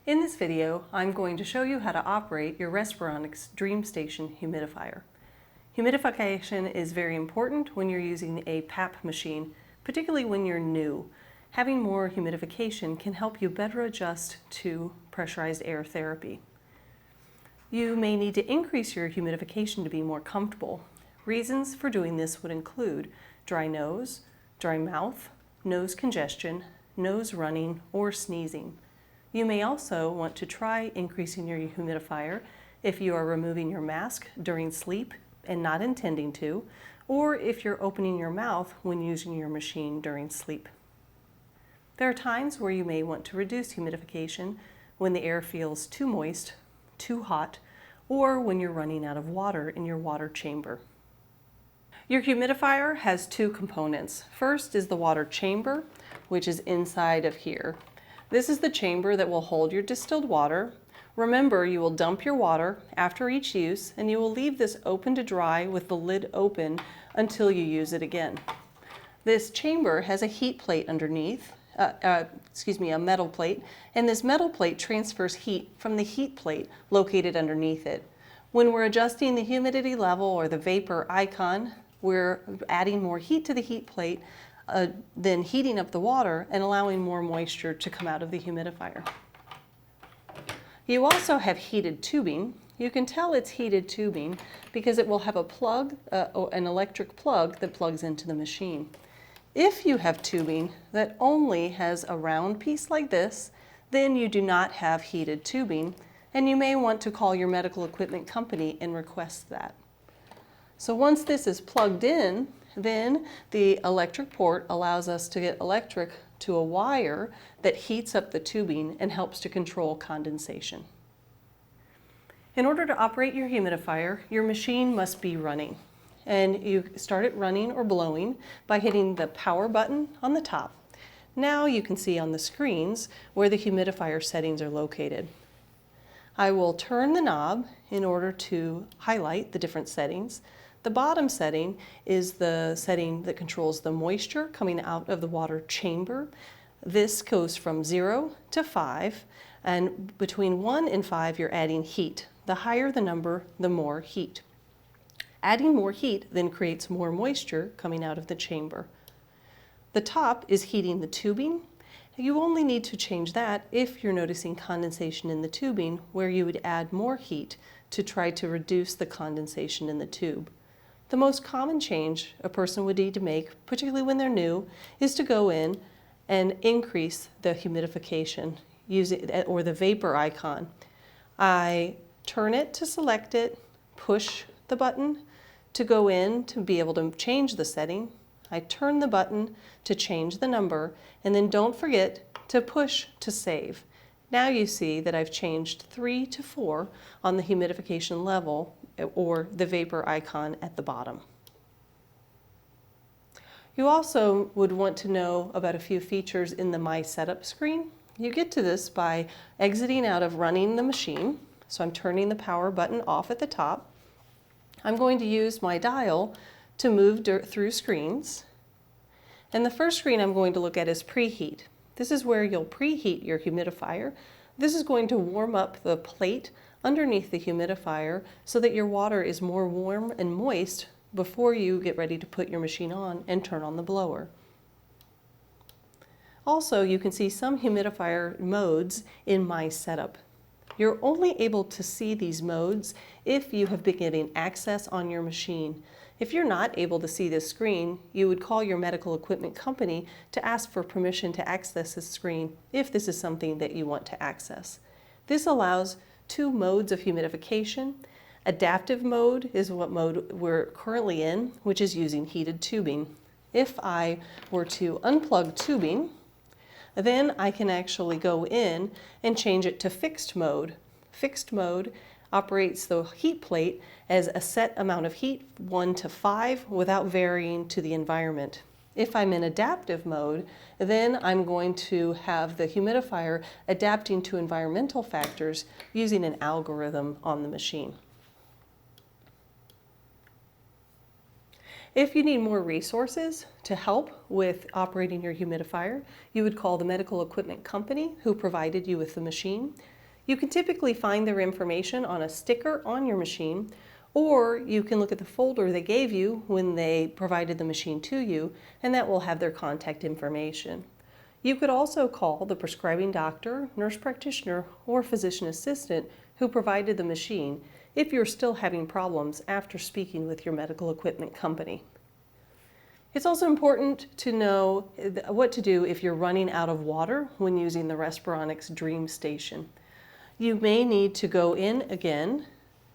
In this video, I'm going to show you how to operate your Respironics DreamStation humidifier. Humidification is very important when you're using a PAP machine, particularly when you're new. Having more humidification can help you better adjust to pressurized air therapy. You may need to increase your humidification to be more comfortable. Reasons for doing this would include dry nose, dry mouth, nose congestion, nose running, or sneezing. You may also want to try increasing your humidifier if you are removing your mask during sleep and not intending to, or if you're opening your mouth when using your machine during sleep. There are times where you may want to reduce humidification when the air feels too moist, too hot, or when you're running out of water in your water chamber. Your humidifier has two components. First is the water chamber, which is inside of here. This is the chamber that will hold your distilled water. Remember, you will dump your water after each use, and you will leave this open to dry with the lid open until you use it again. This chamber has a heat plate underneath, a metal plate, and this metal plate transfers heat from the heat plate located underneath it. When we're adjusting the humidity level or the vapor icon, we're adding more heat to the heat plate, then heating up the water and allowing more moisture to come out of the humidifier. You also have heated tubing. You can tell it's heated tubing because it will have a plug, an electric plug that plugs into the machine. If you have tubing that only has a round piece like this, then you do not have heated tubing, and you may want to call your medical equipment company and request that. So once this is plugged in, then the electric port allows us to get electric to a wire that heats up the tubing and helps to control condensation. In order to operate your humidifier, your machine must be running. And you start it running or blowing by hitting the power button on the top. Now you can see on the screens where the humidifier settings are located. I will turn the knob in order to highlight the different settings. The bottom setting is the setting that controls the moisture coming out of the water chamber. This goes from 0 to 5, and between 1 and 5 you're adding heat. The higher the number, the more heat. Adding more heat then creates more moisture coming out of the chamber. The top is heating the tubing. You only need to change that if you're noticing condensation in the tubing, where you would add more heat to try to reduce the condensation in the tube. The most common change a person would need to make, particularly when they're new, is to go in and increase the humidification or the vapor icon. I turn it to select it, push the button to go in to be able to change the setting. I turn the button to change the number, and then don't forget to push to save. Now you see that I've changed 3 to 4 on the humidification level or the vapor icon at the bottom. You also would want to know about a few features in the My Setup screen. You get to this by exiting out of running the machine. So I'm turning the power button off at the top. I'm going to use my dial to move through screens. And the first screen I'm going to look at is preheat. This is where you'll preheat your humidifier. This is going to warm up the plate underneath the humidifier so that your water is more warm and moist before you get ready to put your machine on and turn on the blower. Also, you can see some humidifier modes in My Setup. You're only able to see these modes if you have been getting access on your machine. If you're not able to see this screen, you would call your medical equipment company to ask for permission to access this screen if this is something that you want to access. This allows 2 modes of humidification. Adaptive mode is what mode we're currently in, which is using heated tubing. If I were to unplug tubing, then I can actually go in and change it to fixed mode. Fixed mode operates the heat plate as a set amount of heat, 1 to 5, without varying to the environment. If I'm in adaptive mode, then I'm going to have the humidifier adapting to environmental factors using an algorithm on the machine. If you need more resources to help with operating your humidifier, you would call the medical equipment company who provided you with the machine. You can typically find their information on a sticker on your machine, or you can look at the folder they gave you when they provided the machine to you, and that will have their contact information. You could also call the prescribing doctor, nurse practitioner, or physician assistant who provided the machine if you're still having problems after speaking with your medical equipment company. It's also important to know what to do if you're running out of water when using the Respironics DreamStation. You may need to go in again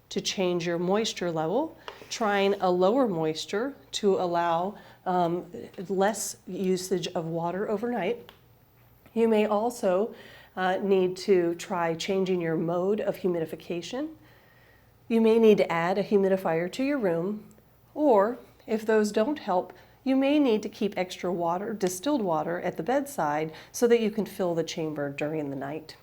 to change your moisture level, trying a lower moisture to allow less usage of water overnight. You may also need to try changing your mode of humidification. You may need to add a humidifier to your room, or if those don't help, you may need to keep extra water, distilled water, at the bedside so that you can fill the chamber during the night.